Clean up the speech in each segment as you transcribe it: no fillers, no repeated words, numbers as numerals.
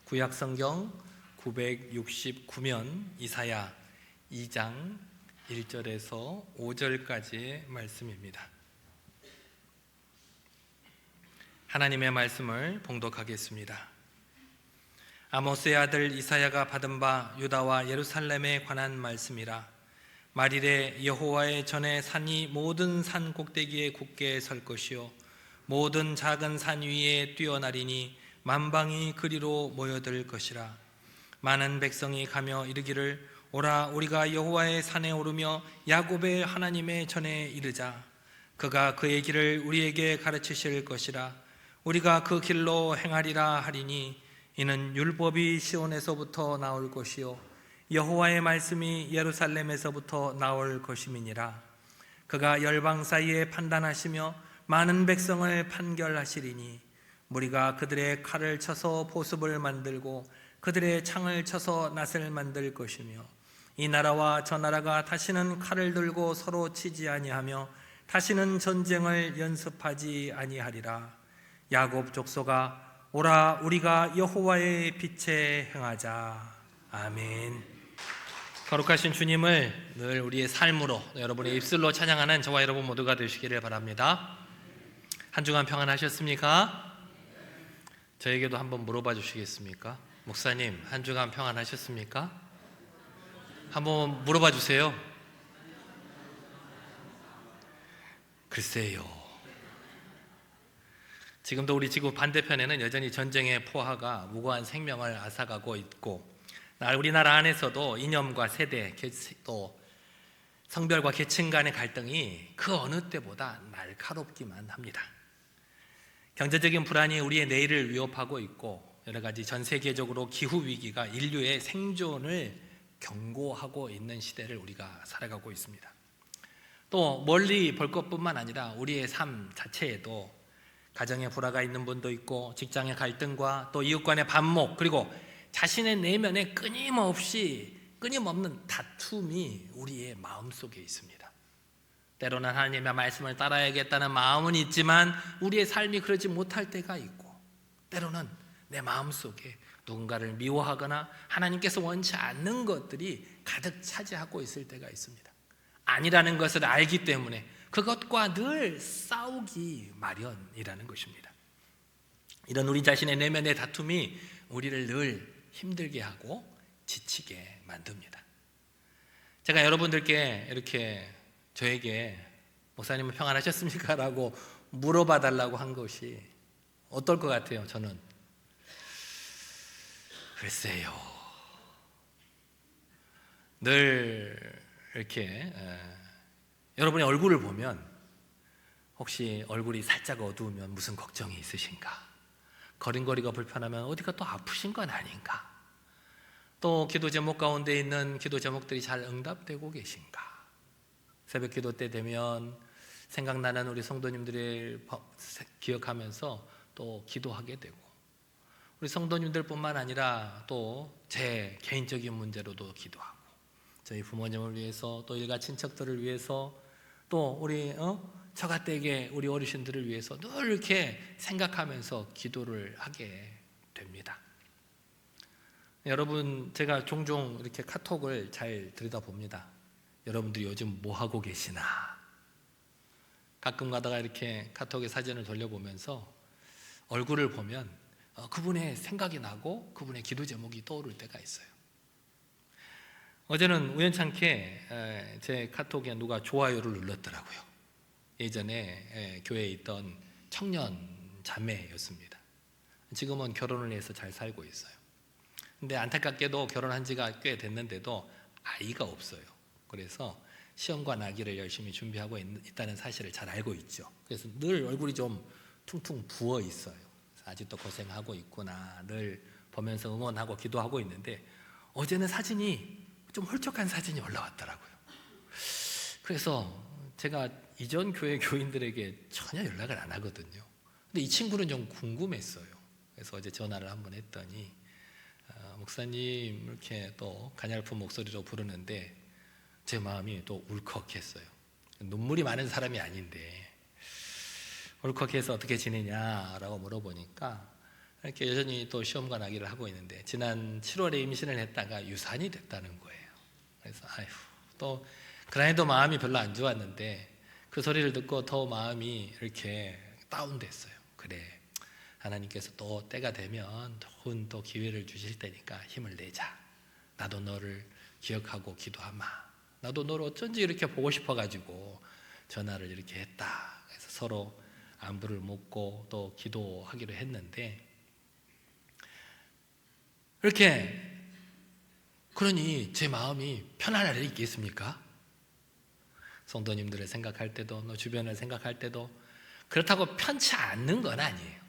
구약성경 969면 이사야 2장 1절에서 5절까지의 말씀입니다. 하나님의 말씀을 봉독하겠습니다. 아모스의 아들 이사야가 받은 바 유다와 예루살렘에 관한 말씀이라. 말일에 여호와의 전에 산이 모든 산 꼭대기에 굳게 설 것이요 모든 작은 산 위에 뛰어나리니 만방이 그리로 모여들 것이라. 많은 백성이 가며 이르기를 오라 우리가 여호와의 산에 오르며 야곱의 하나님의 전에 이르자. 그가 그의 길을 우리에게 가르치실 것이라. 우리가 그 길로 행하리라 하리니 이는 율법이 시온에서부터 나올 것이요 여호와의 말씀이 예루살렘에서부터 나올 것임이니라. 그가 열방 사이에 판단하시며 많은 백성을 판결하시리니 무리가 그들의 칼을 쳐서 보습을 만들고 그들의 창을 쳐서 낫을 만들 것이며 이 나라와 저 나라가 다시는 칼을 들고 서로 치지 아니하며 다시는 전쟁을 연습하지 아니하리라. 야곱 족속아 오라 우리가 여호와의 빛에 행하자. 아멘. 거룩하신 주님을 늘 우리의 삶으로 여러분의 입술로 찬양하는 저와 여러분 모두가 되시기를 바랍니다. 한 주간 평안하셨습니까? 저에게도 한번 물어봐 주시겠습니까? 목사님, 한 주간 평안하셨습니까? 한번 물어봐 주세요. 글쎄요. 지금도 우리 지구 반대편에는 여전히 전쟁의 포화가 무고한 생명을 앗아가고 있고, 우리나라 안에서도 이념과 세대, 또 성별과 계층 간의 갈등이 그 어느 때보다 날카롭기만 합니다. 경제적인 불안이 우리의 내일을 위협하고 있고 여러 가지 전 세계적으로 기후위기가 인류의 생존을 경고하고 있는 시대를 우리가 살아가고 있습니다. 또 멀리 볼 것뿐만 아니라 우리의 삶 자체에도 가정에 불화가 있는 분도 있고 직장의 갈등과 또 이웃 간의 반목 그리고 자신의 내면에 끊임없는 다툼이 우리의 마음속에 있습니다. 때로는 하나님의 말씀을 따라야겠다는 마음은 있지만 우리의 삶이 그러지 못할 때가 있고 때로는 내 마음속에 누군가를 미워하거나 하나님께서 원치 않는 것들이 가득 차지하고 있을 때가 있습니다. 아니라는 것을 알기 때문에 그것과 늘 싸우기 마련이라는 것입니다. 이런 우리 자신의 내면의 다툼이 우리를 늘 힘들게 하고 지치게 만듭니다. 제가 여러분들께 이렇게 저에게 목사님은 평안하셨습니까? 라고 물어봐 달라고 한 것이 어떨 것 같아요? 저는 글쎄요. 늘 이렇게 여러분의 얼굴을 보면 혹시 얼굴이 살짝 어두우면 무슨 걱정이 있으신가? 걸음걸이가 불편하면 어디가 또 아프신 건 아닌가? 또 기도 제목 가운데 있는 기도 제목들이 잘 응답되고 계신가? 새벽 기도 때 되면 생각나는 우리 성도님들을 기억하면서 또 기도하게 되고 우리 성도님들뿐만 아니라 또 제 개인적인 문제로도 기도하고 저희 부모님을 위해서 또 일가 친척들을 위해서 또 우리 처가댁의 우리 어르신들을 위해서 늘 이렇게 생각하면서 기도를 하게 됩니다. 여러분 제가 종종 이렇게 카톡을 잘 들여다봅니다. 여러분들이 요즘 뭐 하고 계시나? 가끔 가다가 이렇게 카톡의 사진을 돌려보면서 얼굴을 보면 그분의 생각이 나고 그분의 기도 제목이 떠오를 때가 있어요. 어제는 우연찮게 제 카톡에 누가 좋아요를 눌렀더라고요. 예전에 교회에 있던 청년 자매였습니다. 지금은 결혼을 해서 잘 살고 있어요. 근데 안타깝게도 결혼한 지가 꽤 됐는데도 아이가 없어요. 그래서 시험과 나기를 열심히 준비하고 있다는 사실을 잘 알고 있죠. 그래서 늘 얼굴이 좀 퉁퉁 부어 있어요. 아직도 고생하고 있구나 늘 보면서 응원하고 기도하고 있는데 어제는 사진이 좀 홀쭉한 사진이 올라왔더라고요. 그래서 제가 이전 교회 교인들에게 전혀 연락을 안 하거든요. 근데 이 친구는 좀 궁금했어요. 그래서 어제 전화를 한번 했더니 목사님 이렇게 또 가냘픈 목소리로 부르는데 제 마음이 또 울컥했어요. 눈물이 많은 사람이 아닌데 울컥해서 어떻게 지내냐라고 물어보니까 이렇게 여전히 또 시험과 나기를 하고 있는데 지난 7월에 임신을 했다가 유산이 됐다는 거예요. 그래서 아휴, 또 그날도 마음이 별로 안 좋았는데 그 소리를 듣고 더 마음이 이렇게 다운됐어요. 그래, 하나님께서 또 때가 되면 좋은 또 기회를 주실 테니까 힘을 내자. 나도 너를 기억하고 기도하마. 나도 너를 어쩐지 이렇게 보고 싶어가지고 전화를 이렇게 했다. 그래서 서로 안부를 묻고 또 기도하기로 했는데, 이렇게 그러니 제 마음이 편안할 리 있겠습니까? 성도님들을 생각할 때도 너 주변을 생각할 때도 그렇다고 편치 않는 건 아니에요.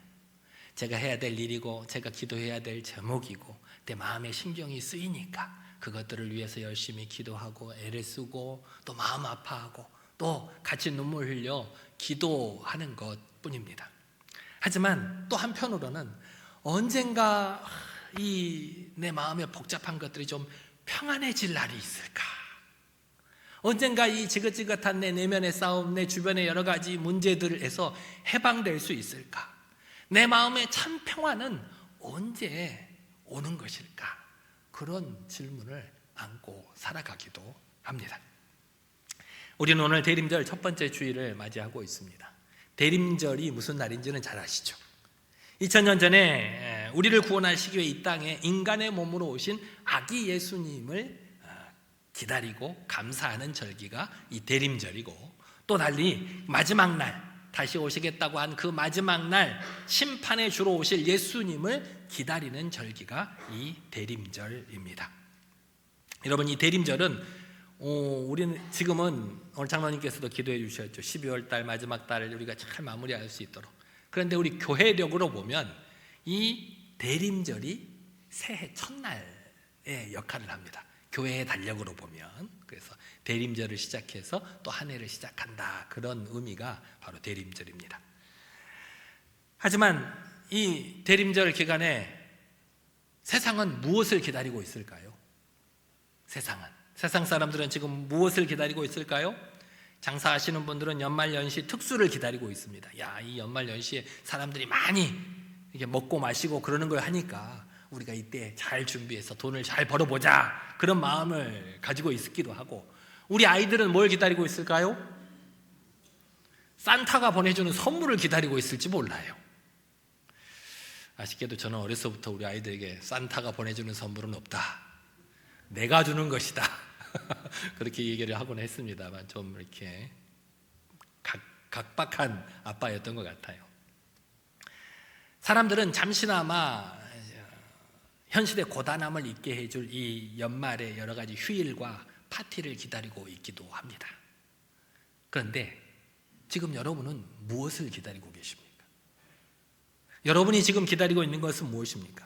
제가 해야 될 일이고 제가 기도해야 될 제목이고 내 마음에 신경이 쓰이니까 그것들을 위해서 열심히 기도하고 애를 쓰고 또 마음 아파하고 또 같이 눈물 흘려 기도하는 것뿐입니다. 하지만 또 한편으로는 언젠가 이 내 마음의 복잡한 것들이 좀 평안해질 날이 있을까? 언젠가 이 지긋지긋한 내 내면의 싸움, 내 주변의 여러 가지 문제들에서 해방될 수 있을까? 내 마음의 참 평안은 언제 오는 것일까? 그런 질문을 안고 살아가기도 합니다. 우리는 오늘 대림절 첫 번째 주일을 맞이하고 있습니다. 대림절이 무슨 날인지는 잘 아시죠? 2000년 전에 우리를 구원하시기 위해 이 땅에 인간의 몸으로 오신 아기 예수님을 기다리고 감사하는 절기가 이 대림절이고, 또 달리 마지막 날 다시 오시겠다고 한 그 마지막 날 심판에 주러 오실 예수님을 기다리는 절기가 이 대림절입니다. 여러분, 이 대림절은 우리는 지금은 오늘 장로님께서도 기도해 주셨죠. 12월 달 마지막 달을 우리가 잘 마무리할 수 있도록. 그런데 우리 교회력으로 보면 이 대림절이 새해 첫날의 역할을 합니다. 교회의 달력으로 보면. 그래서 대림절을 시작해서 또 한 해를 시작한다, 그런 의미가 바로 대림절입니다. 하지만 이 대림절 기간에 세상은 무엇을 기다리고 있을까요? 세상 사람들은 지금 무엇을 기다리고 있을까요? 장사하시는 분들은 연말연시 특수를 기다리고 있습니다. 이 연말연시에 사람들이 많이 이렇게 먹고 마시고 그러는 걸 하니까 우리가 이때 잘 준비해서 돈을 잘 벌어보자, 그런 마음을 가지고 있기도 하고, 우리 아이들은 뭘 기다리고 있을까요? 산타가 보내주는 선물을 기다리고 있을지 몰라요. 아쉽게도 저는 어려서부터 우리 아이들에게 산타가 보내주는 선물은 없다, 내가 주는 것이다 그렇게 얘기를 하곤 했습니다만 좀 이렇게 각박한 아빠였던 것 같아요. 사람들은 잠시나마 현실의 고단함을 잊게 해줄 이 연말의 여러 가지 휴일과 파티를 기다리고 있기도 합니다. 그런데 지금 여러분은 무엇을 기다리고 계십니까? 여러분이 지금 기다리고 있는 것은 무엇입니까?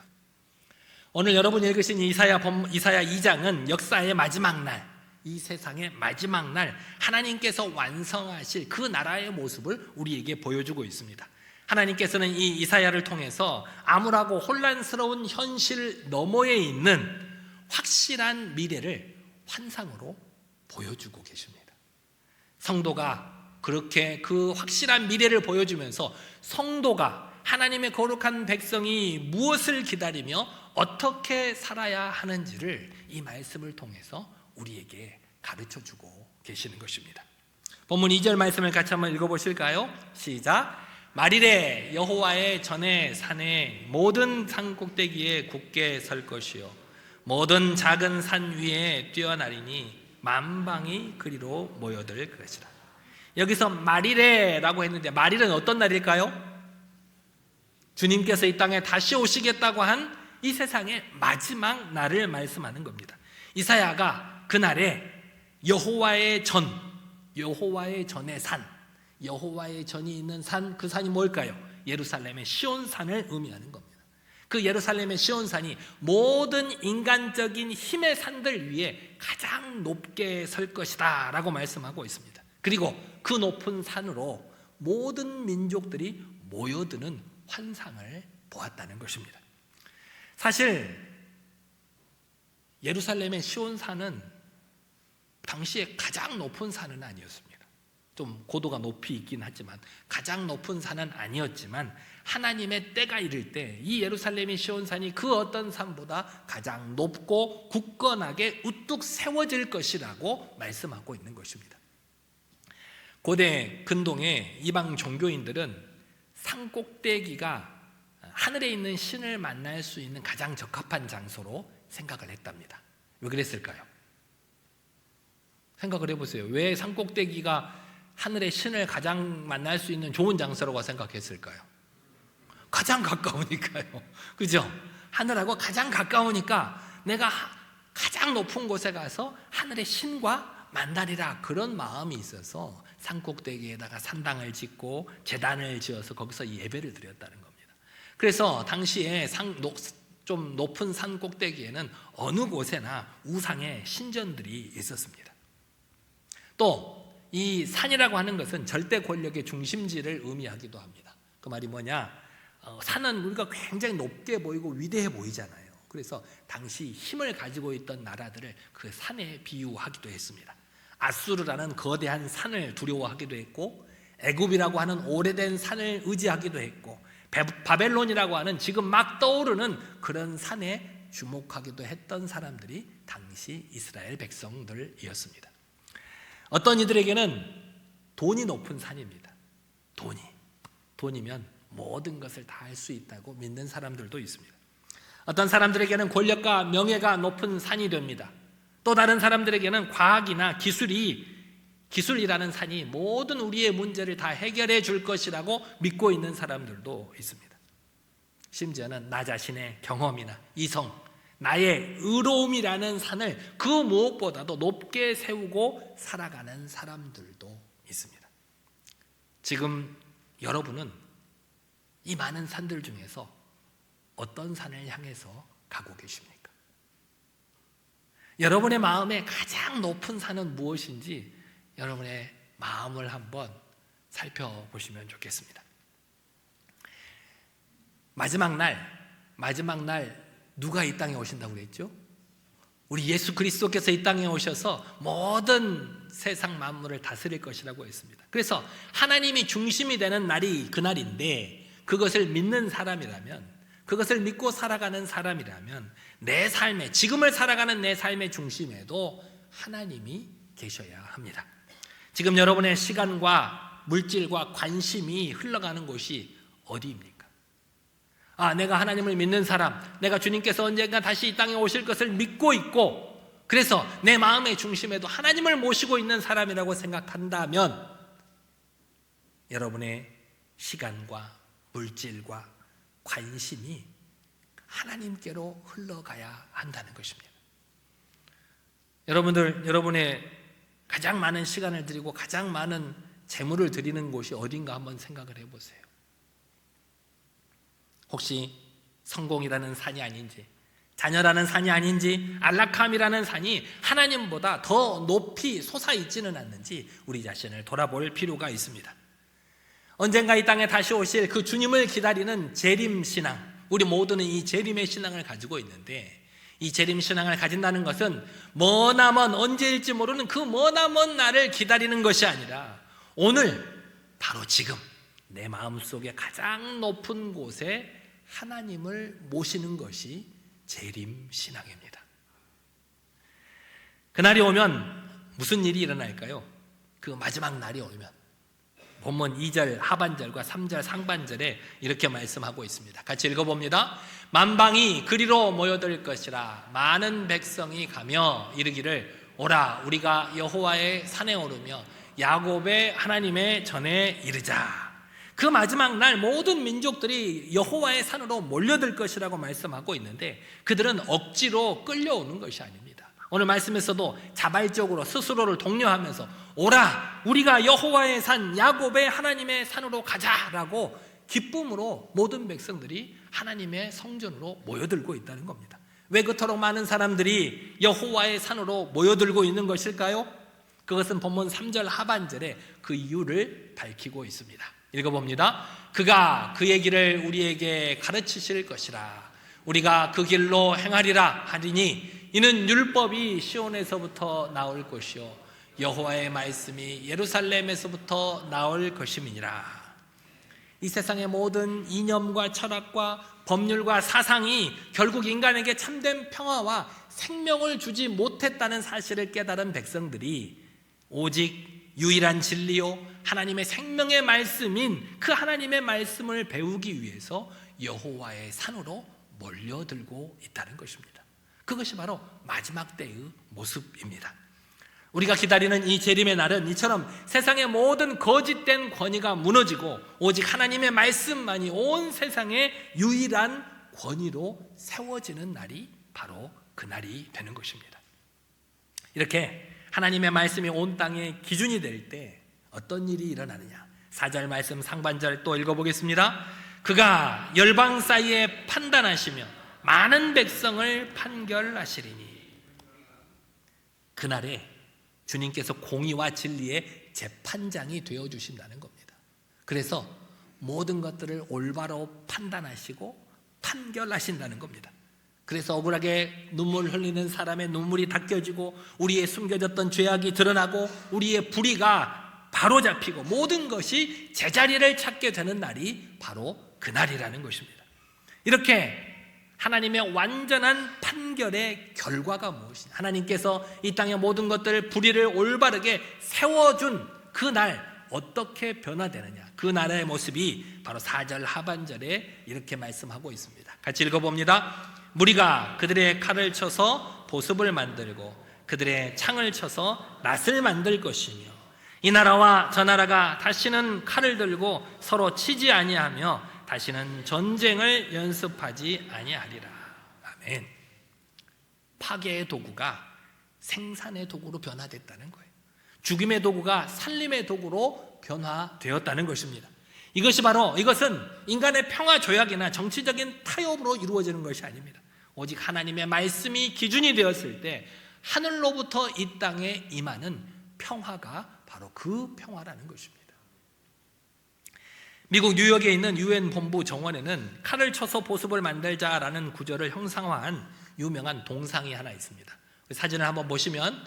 오늘 여러분이 읽으신 이사야 2장은 역사의 마지막 날, 이 세상의 마지막 날 하나님께서 완성하실 그 나라의 모습을 우리에게 보여주고 있습니다. 하나님께서는 이 이사야를 통해서 암울하고 혼란스러운 현실 너머에 있는 확실한 미래를 환상으로 보여주고 계십니다. 성도가 그렇게 그 확실한 미래를 보여주면서 성도가, 하나님의 거룩한 백성이 무엇을 기다리며 어떻게 살아야 하는지를 이 말씀을 통해서 우리에게 가르쳐주고 계시는 것입니다. 본문 2절 말씀을 같이 한번 읽어보실까요? 시작. 말이래 여호와의 전에 산에 모든 산 꼭대기에 굳게 설 것이요 모든 작은 산 위에 뛰어나리니 만방이 그리로 모여들 것이라. 여기서 말이래라고 했는데 말일은 어떤 날일까요? 주님께서 이 땅에 다시 오시겠다고 한 이 세상의 마지막 날을 말씀하는 겁니다. 이사야가 그날에 여호와의 전의 산, 여호와의 전이 있는 산, 그 산이 뭘까요? 예루살렘의 시온산을 의미하는 겁니다. 그 예루살렘의 시온산이 모든 인간적인 힘의 산들 위에 가장 높게 설 것이다 라고 말씀하고 있습니다. 그리고 그 높은 산으로 모든 민족들이 모여드는 환상을 보았다는 것입니다. 사실 예루살렘의 시온산은 당시에 가장 높은 산은 아니었습니다. 좀 고도가 높이 있긴 하지만 가장 높은 산은 아니었지만 하나님의 때가 이를 때 이 예루살렘이 시온산이 그 어떤 산보다 가장 높고 굳건하게 우뚝 세워질 것이라고 말씀하고 있는 것입니다. 고대 근동의 이방 종교인들은 산 꼭대기가 하늘에 있는 신을 만날 수 있는 가장 적합한 장소로 생각을 했답니다. 왜 그랬을까요? 생각을 해보세요. 왜 산 꼭대기가 하늘의 신을 가장 만날 수 있는 좋은 장소라고 생각했을까요? 가장 가까우니까요. 그죠? 하늘하고 가장 가까우니까 내가 가장 높은 곳에 가서 하늘의 신과 만나리라, 그런 마음이 있어서 산 꼭대기에다가 산당을 짓고 제단을 지어서 거기서 예배를 드렸다는 겁니다. 그래서 당시에 좀 높은 산 꼭대기에는 어느 곳에나 우상의 신전들이 있었습니다. 또 이 산이라고 하는 것은 절대 권력의 중심지를 의미하기도 합니다. 그 말이 뭐냐? 산은 우리가 굉장히 높게 보이고 위대해 보이잖아요. 그래서 당시 힘을 가지고 있던 나라들을 그 산에 비유하기도 했습니다. 아수르라는 거대한 산을 두려워하기도 했고, 애굽이라고 하는 오래된 산을 의지하기도 했고, 바벨론이라고 하는 지금 막 떠오르는 그런 산에 주목하기도 했던 사람들이 당시 이스라엘 백성들이었습니다. 어떤 이들에게는 돈이 높은 산입니다. 돈이면 모든 것을 다 할 수 있다고 믿는 사람들도 있습니다. 어떤 사람들에게는 권력과 명예가 높은 산이 됩니다. 또 다른 사람들에게는 과학이나 기술이라는 산이 모든 우리의 문제를 다 해결해 줄 것이라고 믿고 있는 사람들도 있습니다. 심지어는 나 자신의 경험이나 이성, 나의 의로움이라는 산을 그 무엇보다도 높게 세우고 살아가는 사람들도 있습니다. 지금 여러분은 이 많은 산들 중에서 어떤 산을 향해서 가고 계십니까? 여러분의 마음에 가장 높은 산은 무엇인지 여러분의 마음을 한번 살펴보시면 좋겠습니다. 마지막 날 누가 이 땅에 오신다고 그랬죠? 우리 예수 그리스도께서 이 땅에 오셔서 모든 세상 만물을 다스릴 것이라고 했습니다. 그래서 하나님이 중심이 되는 날이 그날인데, 그것을 믿는 사람이라면, 그것을 믿고 살아가는 사람이라면 내 삶에, 지금을 살아가는 내 삶의 중심에도 하나님이 계셔야 합니다. 지금 여러분의 시간과 물질과 관심이 흘러가는 곳이 어디입니까? 내가 하나님을 믿는 사람, 내가 주님께서 언젠가 다시 이 땅에 오실 것을 믿고 있고, 그래서 내 마음의 중심에도 하나님을 모시고 있는 사람이라고 생각한다면 여러분의 시간과 물질과 관심이 하나님께로 흘러가야 한다는 것입니다. 여러분의 가장 많은 시간을 드리고 가장 많은 재물을 드리는 곳이 어딘가 한번 생각을 해보세요. 혹시 성공이라는 산이 아닌지, 자녀라는 산이 아닌지, 안락함이라는 산이 하나님보다 더 높이 솟아있지는 않는지 우리 자신을 돌아볼 필요가 있습니다. 언젠가 이 땅에 다시 오실 그 주님을 기다리는 재림신앙, 우리 모두는 이 재림의 신앙을 가지고 있는데, 이 재림신앙을 가진다는 것은 머나먼 언제일지 모르는 그 머나먼 날을 기다리는 것이 아니라 오늘 바로 지금 내 마음속에 가장 높은 곳에 하나님을 모시는 것이 재림신앙입니다. 그날이 오면 무슨 일이 일어날까요? 그 마지막 날이 오면 본문 2절 하반절과 3절 상반절에 이렇게 말씀하고 있습니다. 같이 읽어봅니다. 만방이 그리로 모여들 것이라. 많은 백성이 가며 이르기를 오라 우리가 여호와의 산에 오르며 야곱의 하나님의 전에 이르자. 그 마지막 날 모든 민족들이 여호와의 산으로 몰려들 것이라고 말씀하고 있는데, 그들은 억지로 끌려오는 것이 아닙니다. 오늘 말씀에서도 자발적으로 스스로를 독려하면서 오라 우리가 여호와의 산 야곱의 하나님의 산으로 가자라고 기쁨으로 모든 백성들이 하나님의 성전으로 모여들고 있다는 겁니다. 왜 그토록 많은 사람들이 여호와의 산으로 모여들고 있는 것일까요? 그것은 본문 3절 하반절에 그 이유를 밝히고 있습니다. 읽어봅니다. 그가 그의 길을 우리에게 가르치실 것이라. 우리가 그 길로 행하리라 하리니 이는 율법이 시온에서부터 나올 것이요 여호와의 말씀이 예루살렘에서부터 나올 것임이니라. 이 세상의 모든 이념과 철학과 법률과 사상이 결국 인간에게 참된 평화와 생명을 주지 못했다는 사실을 깨달은 백성들이 오직 유일한 진리요 하나님의 생명의 말씀인 그 하나님의 말씀을 배우기 위해서 여호와의 산으로 몰려들고 있다는 것입니다. 그것이 바로 마지막 때의 모습입니다. 우리가 기다리는 이 재림의 날은 이처럼 세상의 모든 거짓된 권위가 무너지고 오직 하나님의 말씀만이 온 세상의 유일한 권위로 세워지는 날이 바로 그 날이 되는 것입니다. 이렇게 하나님의 말씀이 온 땅의 기준이 될 때 어떤 일이 일어나느냐? 4절 말씀 상반절 또 읽어보겠습니다. 그가 열방 사이에 판단하시며 많은 백성을 판결하시리니. 그날에 주님께서 공의와 진리의 재판장이 되어주신다는 겁니다. 그래서 모든 것들을 올바로 판단하시고 판결하신다는 겁니다. 그래서 억울하게 눈물 흘리는 사람의 눈물이 닦여지고 우리의 숨겨졌던 죄악이 드러나고 우리의 불의가 바로잡히고 모든 것이 제자리를 찾게 되는 날이 바로 그날이라는 것입니다. 이렇게 하나님의 완전한 판결의 결과가 무엇이냐? 하나님께서 이 땅의 모든 것들 불의를 올바르게 세워준 그날 어떻게 변화되느냐? 그 나라의 모습이 바로 4절 하반절에 이렇게 말씀하고 있습니다. 같이 읽어봅니다. 무리가 그들의 칼을 쳐서 보습을 만들고 그들의 창을 쳐서 낫을 만들 것이며 이 나라와 저 나라가 다시는 칼을 들고 서로 치지 아니하며 다시는 전쟁을 연습하지 아니하리라. 아멘. 파괴의 도구가 생산의 도구로 변화됐다는 거예요. 죽임의 도구가 살림의 도구로 변화되었다는 것입니다. 이것은 인간의 평화 조약이나 정치적인 타협으로 이루어지는 것이 아닙니다. 오직 하나님의 말씀이 기준이 되었을 때 하늘로부터 이 땅에 임하는 평화가 바로 그 평화라는 것입니다. 미국 뉴욕에 있는 유엔 본부 정원에는 칼을 쳐서 보습을 만들자라는 구절을 형상화한 유명한 동상이 하나 있습니다. 사진을 한번 보시면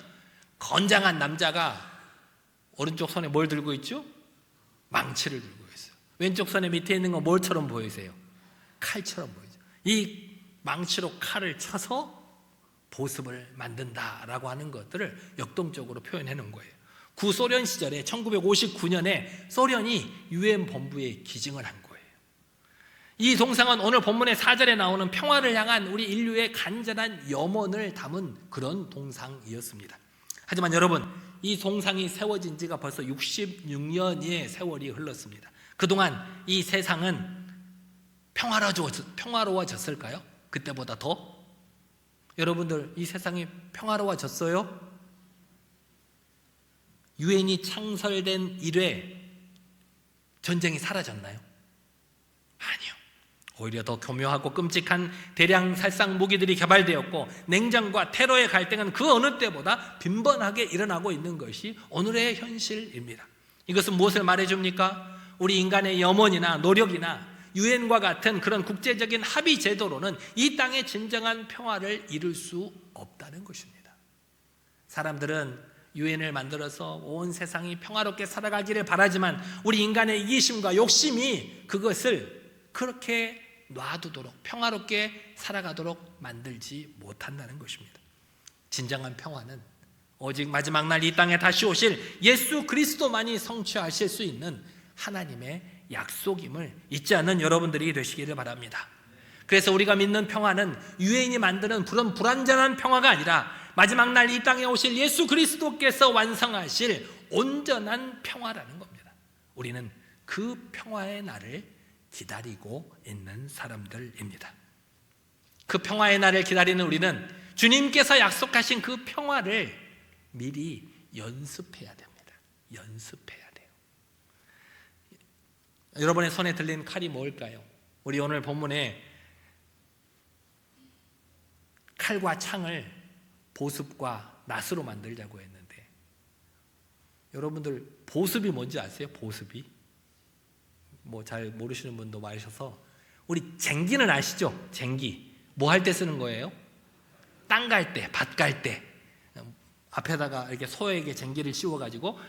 건장한 남자가 오른쪽 손에 뭘 들고 있죠? 망치를 들고 있어요. 왼쪽 손에 밑에 있는 건 뭘처럼 보이세요? 칼처럼 보이죠. 이 망치로 칼을 쳐서 보습을 만든다라고 하는 것들을 역동적으로 표현해 놓은 거예요. 구소련 시절에 1959년에 소련이 유엔 본부에 기증을 한 거예요. 이 동상은 오늘 본문의 4절에 나오는 평화를 향한 우리 인류의 간절한 염원을 담은 그런 동상이었습니다. 하지만 여러분, 이 동상이 세워진 지가 벌써 66년의 세월이 흘렀습니다. 그동안 이 세상은 평화로워졌을까요? 그때보다 더? 여러분들, 이 세상이 평화로워졌어요? 유엔이 창설된 이래 전쟁이 사라졌나요? 아니요. 오히려 더 교묘하고 끔찍한 대량 살상 무기들이 개발되었고 냉전과 테러의 갈등은 그 어느 때보다 빈번하게 일어나고 있는 것이 오늘의 현실입니다. 이것은 무엇을 말해줍니까? 우리 인간의 염원이나 노력이나 유엔과 같은 그런 국제적인 합의 제도로는 이 땅의 진정한 평화를 이룰 수 없다는 것입니다. 사람들은 유엔을 만들어서 온 세상이 평화롭게 살아가기를 바라지만 우리 인간의 이기심과 욕심이 그것을 그렇게 놔두도록 평화롭게 살아가도록 만들지 못한다는 것입니다. 진정한 평화는 오직 마지막 날 이 땅에 다시 오실 예수 그리스도만이 성취하실 수 있는 하나님의 약속임을 잊지 않는 여러분들이 되시기를 바랍니다. 그래서 우리가 믿는 평화는 유엔이 만드는 그런 불완전한 평화가 아니라 마지막 날 이 땅에 오실 예수 그리스도께서 완성하실 온전한 평화라는 겁니다. 우리는 그 평화의 날을 기다리고 있는 사람들입니다. 그 평화의 날을 기다리는 우리는 주님께서 약속하신 그 평화를 미리 연습해야 됩니다. 연습해야 돼요. 여러분의 손에 들린 칼이 뭘까요? 우리 오늘 본문에 칼과 창을 보습과 낫으로 만들자고 했는데 여러분들 보습이 뭔지 아세요? 보습이? 뭐 잘 모르시는 분도 많으셔서 우리 쟁기는 아시죠? 쟁기 뭐 할 때 쓰는 거예요? 땅 갈 때, 밭 갈 때 앞에다가 이렇게 소에게 쟁기를 씌워가지고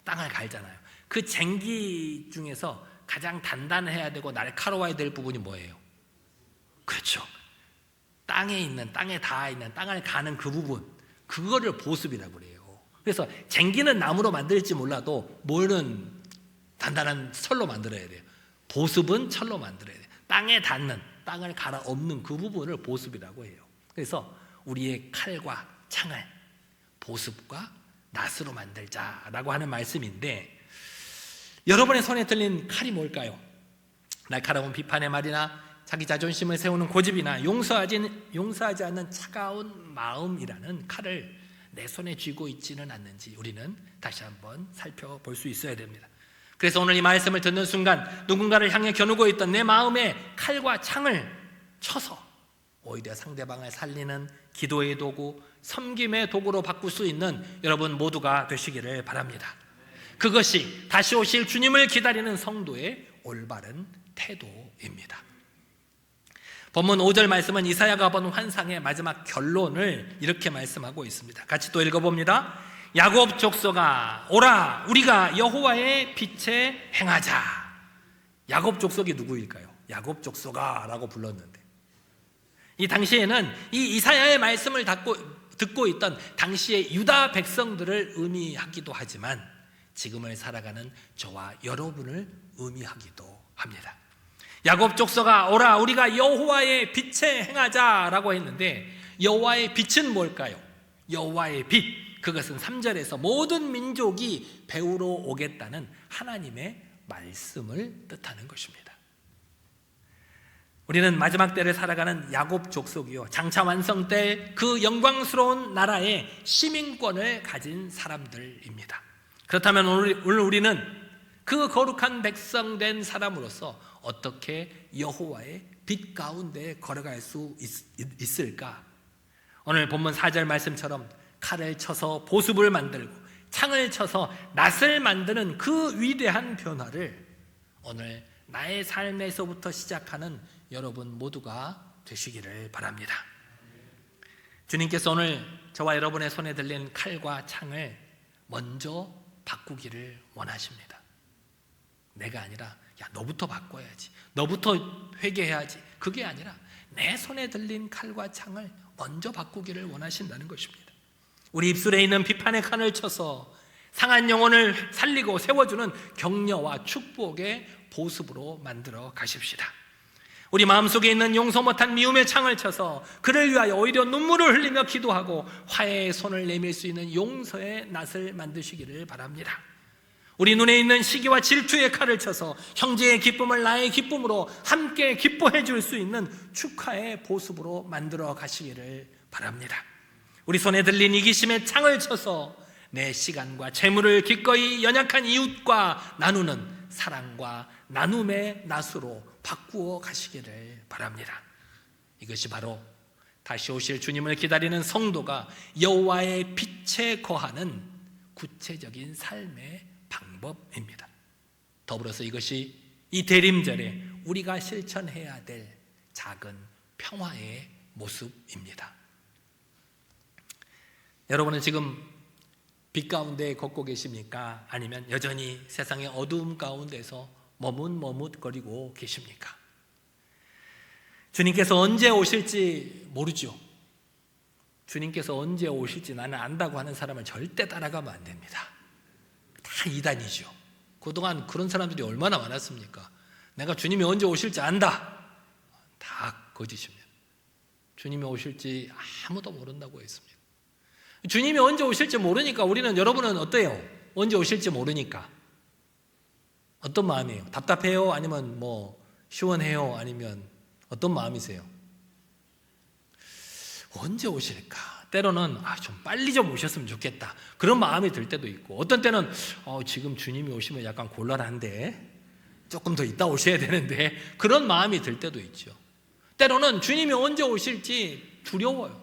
땅을 갈잖아요. 그 쟁기 중에서 가장 단단해야 되고 날카로워야 될 부분이 뭐예요? 그렇죠. 땅에 닿아 있는 땅을 가는 그 부분, 그거를 보습이라고 그래요. 그래서 쟁기는 나무로 만들지 몰라도 뭐는 단단한 철로 만들어야 돼요. 보습은 철로 만들어야 돼요. 땅에 닿는, 땅을 갈아엎는 그 부분을 보습이라고 해요. 그래서 우리의 칼과 창을 보습과 낫으로 만들자라고 하는 말씀인데, 여러분의 손에 들린 칼이 뭘까요? 날카로운 비판의 말이나 자기 자존심을 세우는 고집이나 용서하지 않는 차가운 마음이라는 칼을 내 손에 쥐고 있지는 않는지 우리는 다시 한번 살펴볼 수 있어야 됩니다. 그래서 오늘 이 말씀을 듣는 순간 누군가를 향해 겨누고 있던 내 마음에 칼과 창을 쳐서 오히려 상대방을 살리는 기도의 도구, 섬김의 도구로 바꿀 수 있는 여러분 모두가 되시기를 바랍니다. 그것이 다시 오실 주님을 기다리는 성도의 올바른 태도입니다. 본문 5절 말씀은 이사야가 본 환상의 마지막 결론을 이렇게 말씀하고 있습니다. 같이 또 읽어봅니다. 야곱 족속아 오라, 우리가 여호와의 빛에 행하자. 야곱 족속이 누구일까요? 야곱 족속아 라고 불렀는데, 이 당시에는 이 이사야의 말씀을 듣고 있던 당시의 유다 백성들을 의미하기도 하지만 지금을 살아가는 저와 여러분을 의미하기도 합니다. 야곱 족속아 오라, 우리가 여호와의 빛에 행하자라고 했는데, 여호와의 빛은 뭘까요? 여호와의 빛, 그것은 3절에서 모든 민족이 배우러 오겠다는 하나님의 말씀을 뜻하는 것입니다. 우리는 마지막 때를 살아가는 야곱 족속이요, 장차 완성 때 그 영광스러운 나라의 시민권을 가진 사람들입니다. 그렇다면 오늘 우리는 그 거룩한 백성 된 사람으로서 어떻게 여호와의 빛 가운데 걸어갈 수 있을까? 오늘 본문 4절 말씀처럼 칼을 쳐서 보습을 만들고 창을 쳐서 낫을 만드는 그 위대한 변화를 오늘 나의 삶에서부터 시작하는 여러분 모두가 되시기를 바랍니다. 주님께서 오늘 저와 여러분의 손에 들린 칼과 창을 먼저 바꾸기를 원하십니다. 내가 아니라 야 너부터 바꿔야지, 너부터 회개해야지, 그게 아니라 내 손에 들린 칼과 창을 먼저 바꾸기를 원하신다는 것입니다. 우리 입술에 있는 비판의 칼을 쳐서 상한 영혼을 살리고 세워주는 격려와 축복의 보습으로 만들어 가십시다. 우리 마음속에 있는 용서 못한 미움의 창을 쳐서 그를 위하여 오히려 눈물을 흘리며 기도하고 화해의 손을 내밀 수 있는 용서의 낫을 만드시기를 바랍니다. 우리 눈에 있는 시기와 질투의 칼을 쳐서 형제의 기쁨을 나의 기쁨으로 함께 기뻐해 줄 수 있는 축하의 보습으로 만들어 가시기를 바랍니다. 우리 손에 들린 이기심의 창을 쳐서 내 시간과 재물을 기꺼이 연약한 이웃과 나누는 사랑과 나눔의 낫으로 바꾸어 가시기를 바랍니다. 이것이 바로 다시 오실 주님을 기다리는 성도가 여호와의 빛에 거하는 구체적인 삶의 방법입니다. 더불어서 이것이 이 대림절에 우리가 실천해야 될 작은 평화의 모습입니다. 여러분은 지금 빛 가운데 걷고 계십니까? 아니면 여전히 세상의 어두움 가운데서 머뭇머뭇거리고 계십니까? 주님께서 언제 오실지 모르죠. 주님께서 언제 오실지 나는 안다고 하는 사람은 절대 따라가면 안 됩니다. 다 이단이죠. 그동안 그런 사람들이 얼마나 많았습니까? 내가 주님이 언제 오실지 안다. 다 거짓입니다. 주님이 오실지 아무도 모른다고 했습니다. 주님이 언제 오실지 모르니까 여러분은 어때요? 언제 오실지 모르니까 어떤 마음이에요? 답답해요? 아니면 시원해요? 아니면 어떤 마음이세요? 언제 오실까? 때로는 좀 빨리 좀 오셨으면 좋겠다, 그런 마음이 들 때도 있고, 어떤 때는 지금 주님이 오시면 약간 곤란한데 조금 더 있다 오셔야 되는데, 그런 마음이 들 때도 있죠. 때로는 주님이 언제 오실지 두려워요.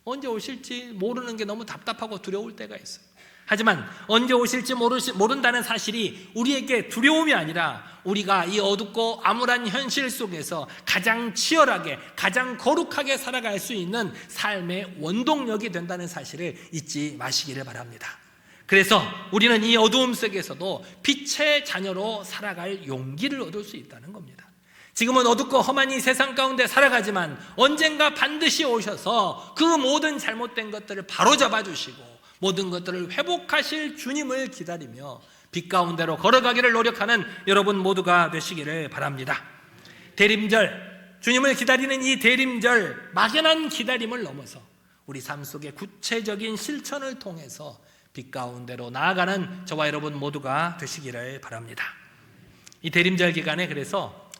언제 오실지 모르는 게 너무 답답하고 두려울 때가 있어요. 하지만 언제 오실지 모른다는 사실이 우리에게 두려움이 아니라 우리가 이 어둡고 암울한 현실 속에서 가장 치열하게, 가장 거룩하게 살아갈 수 있는 삶의 원동력이 된다는 사실을 잊지 마시기를 바랍니다. 그래서 우리는 이 어두움 속에서도 빛의 자녀로 살아갈 용기를 얻을 수 있다는 겁니다. 지금은 어둡고 험한 이 세상 가운데 살아가지만 언젠가 반드시 오셔서 그 모든 잘못된 것들을 바로잡아 주시고 모든 것들을 회복하실 주님을 기다리며 빛 가운데로 걸어가기를 노력하는 여러분 모두가 되시기를 바랍니다. 대림절, 주님을 기다리는 이 대림절, 막연한 기다림을 넘어서 우리 삶 속의 구체적인 실천을 통해서 빛 가운데로 나아가는 저와 여러분 모두가 되시기를 바랍니다. 이 대림절 기간에 그래서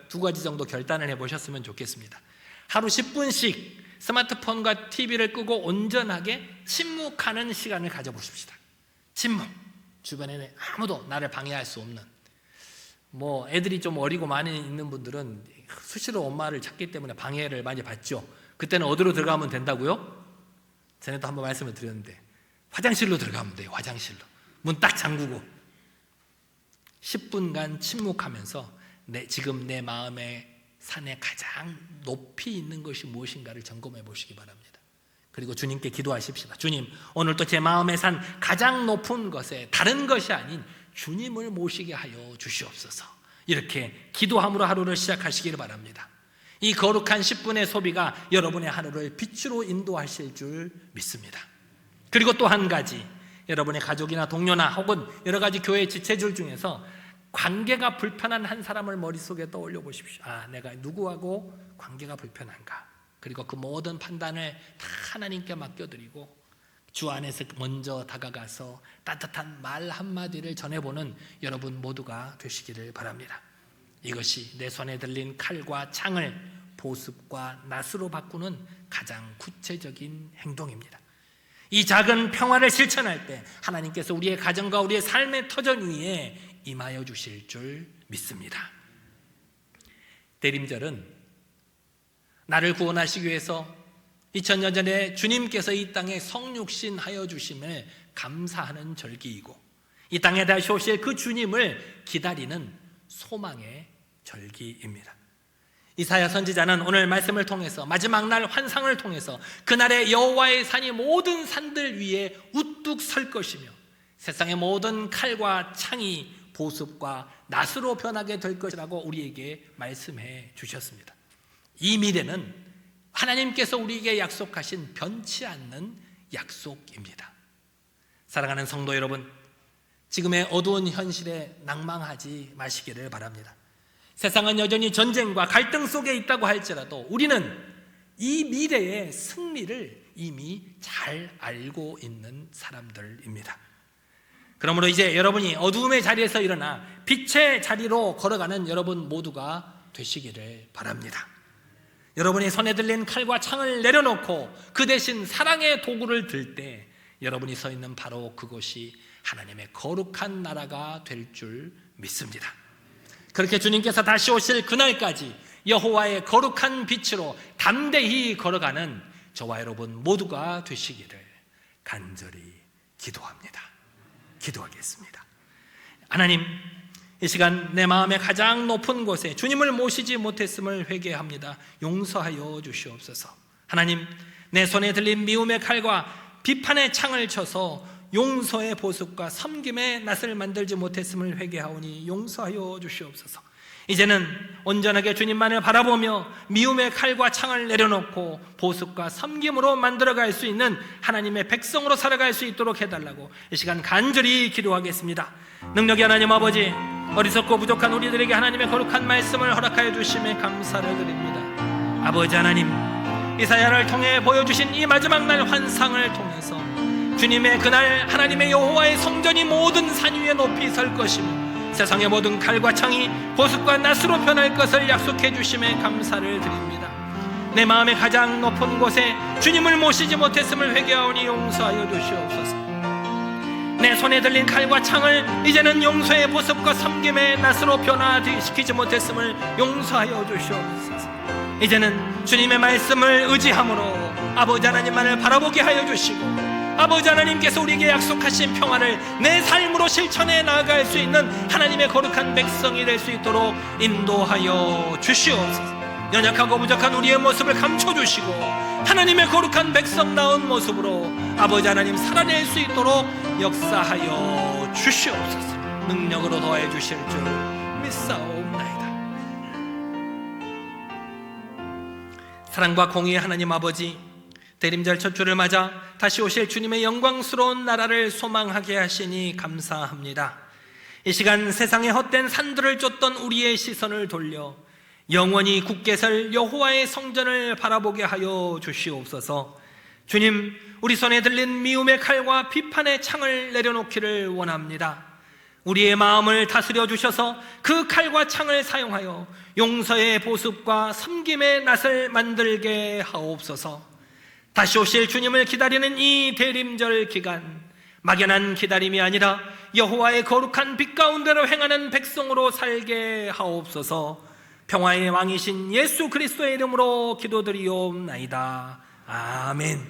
두 가지 정도 결단을 해보셨으면 좋겠습니다. 하루 10분씩 스마트폰과 TV를 끄고 온전하게 침묵하는 시간을 가져보십시다. 침묵. 주변에는 아무도 나를 방해할 수 없는, 애들이 좀 어리고 많이 있는 분들은 수시로 엄마를 찾기 때문에 방해를 많이 받죠. 그때는 어디로 들어가면 된다고요? 전에도 한번 말씀을 드렸는데 화장실로 들어가면 돼요. 화장실로. 문 딱 잠그고 10분간 침묵하면서 지금 내 마음의 산에 가장 높이 있는 것이 무엇인가를 점검해 보시기 바랍니다. 그리고 주님께 기도하십시다. 주님, 오늘도 제 마음의 산 가장 높은 것에 다른 것이 아닌 주님을 모시게 하여 주시옵소서. 이렇게 기도함으로 하루를 시작하시기를 바랍니다. 이 거룩한 10분의 소비가 여러분의 하루를 빛으로 인도하실 줄 믿습니다. 그리고 또 한 가지, 여러분의 가족이나 동료나 혹은 여러 가지 교회 지체들 중에서 관계가 불편한 한 사람을 머릿속에 떠올려 보십시오. 내가 누구하고 관계가 불편한가? 그리고 그 모든 판단을 다 하나님께 맡겨드리고 주 안에서 먼저 다가가서 따뜻한 말 한마디를 전해보는 여러분 모두가 되시기를 바랍니다. 이것이 내 손에 들린 칼과 창을 보습과 낫으로 바꾸는 가장 구체적인 행동입니다. 이 작은 평화를 실천할 때 하나님께서 우리의 가정과 우리의 삶의 터전 위에 임하여 주실 줄 믿습니다. 대림절은 나를 구원하시기 위해서 2000년 전에 주님께서 이 땅에 성육신하여 주심을 감사하는 절기이고 이 땅에 다시 오실 그 주님을 기다리는 소망의 절기입니다. 이사야 선지자는 오늘 말씀을 통해서 마지막 날 환상을 통해서 그날의 여호와의 산이 모든 산들 위에 우뚝 설 것이며 세상의 모든 칼과 창이 보습과 낫으로 변하게 될 것이라고 우리에게 말씀해 주셨습니다. 이 미래는 하나님께서 우리에게 약속하신 변치 않는 약속입니다. 사랑하는 성도 여러분, 지금의 어두운 현실에 낭망하지 마시기를 바랍니다. 세상은 여전히 전쟁과 갈등 속에 있다고 할지라도 우리는 이 미래의 승리를 이미 잘 알고 있는 사람들입니다. 그러므로 이제 여러분이 어두움의 자리에서 일어나 빛의 자리로 걸어가는 여러분 모두가 되시기를 바랍니다. 여러분이 손에 들린 칼과 창을 내려놓고 그 대신 사랑의 도구를 들 때 여러분이 서 있는 바로 그곳이 하나님의 거룩한 나라가 될 줄 믿습니다. 그렇게 주님께서 다시 오실 그날까지 여호와의 거룩한 빛으로 담대히 걸어가는 저와 여러분 모두가 되시기를 간절히 기도합니다. 기도하겠습니다. 하나님, 이 시간 내 마음의 가장 높은 곳에 주님을 모시지 못했음을 회개합니다. 용서하여 주시옵소서. 하나님, 내 손에 들린 미움의 칼과 비판의 창을 쳐서 용서의 보습과 섬김의 낫을 만들지 못했음을 회개하오니 용서하여 주시옵소서. 이제는 온전하게 주님만을 바라보며 미움의 칼과 창을 내려놓고 보습과 섬김으로 만들어갈 수 있는 하나님의 백성으로 살아갈 수 있도록 해달라고 이 시간 간절히 기도하겠습니다. 능력의 하나님 아버지, 어리석고 부족한 우리들에게 하나님의 거룩한 말씀을 허락하여 주심에 감사를 드립니다. 아버지 하나님, 이사야를 통해 보여주신 이 마지막 날 환상을 통해서 주님의 그날 하나님의 여호와의 성전이 모든 산 위에 높이 설 것이며 세상의 모든 칼과 창이 보습과 낫으로 변할 것을 약속해 주심에 감사를 드립니다. 내 마음의 가장 높은 곳에 주님을 모시지 못했음을 회개하오니 용서하여 주시옵소서. 내 손에 들린 칼과 창을 이제는 용서의 보습과 섬김의 낫으로 변화시키지 못했음을 용서하여 주시옵소서. 이제는 주님의 말씀을 의지함으로 아버지 하나님만을 바라보게 하여 주시고 아버지 하나님께서 우리에게 약속하신 평안을 내 삶으로 실천해 나아갈 수 있는 하나님의 거룩한 백성이 될 수 있도록 인도하여 주시옵소서. 연약하고 부족한 우리의 모습을 감춰주시고 하나님의 거룩한 백성다운 모습으로 아버지 하나님 살아낼 수 있도록 역사하여 주시옵소서. 능력으로 도와해 주실 줄 믿사옵나이다. 사랑과 공의의 하나님 아버지, 대림절 첫 주를 맞아 다시 오실 주님의 영광스러운 나라를 소망하게 하시니 감사합니다. 이 시간 세상의 헛된 산들을 쫓던 우리의 시선을 돌려 영원히 굳게 설 여호와의 성전을 바라보게 하여 주시옵소서. 주님, 우리 손에 들린 미움의 칼과 비판의 창을 내려놓기를 원합니다. 우리의 마음을 다스려 주셔서 그 칼과 창을 사용하여 용서의 보습과 섬김의 낫을 만들게 하옵소서. 다시 오실 주님을 기다리는 이 대림절 기간, 막연한 기다림이 아니라 여호와의 거룩한 빛 가운데로 행하는 백성으로 살게 하옵소서. 평화의 왕이신 예수 그리스도의 이름으로 기도드리옵나이다. 아멘.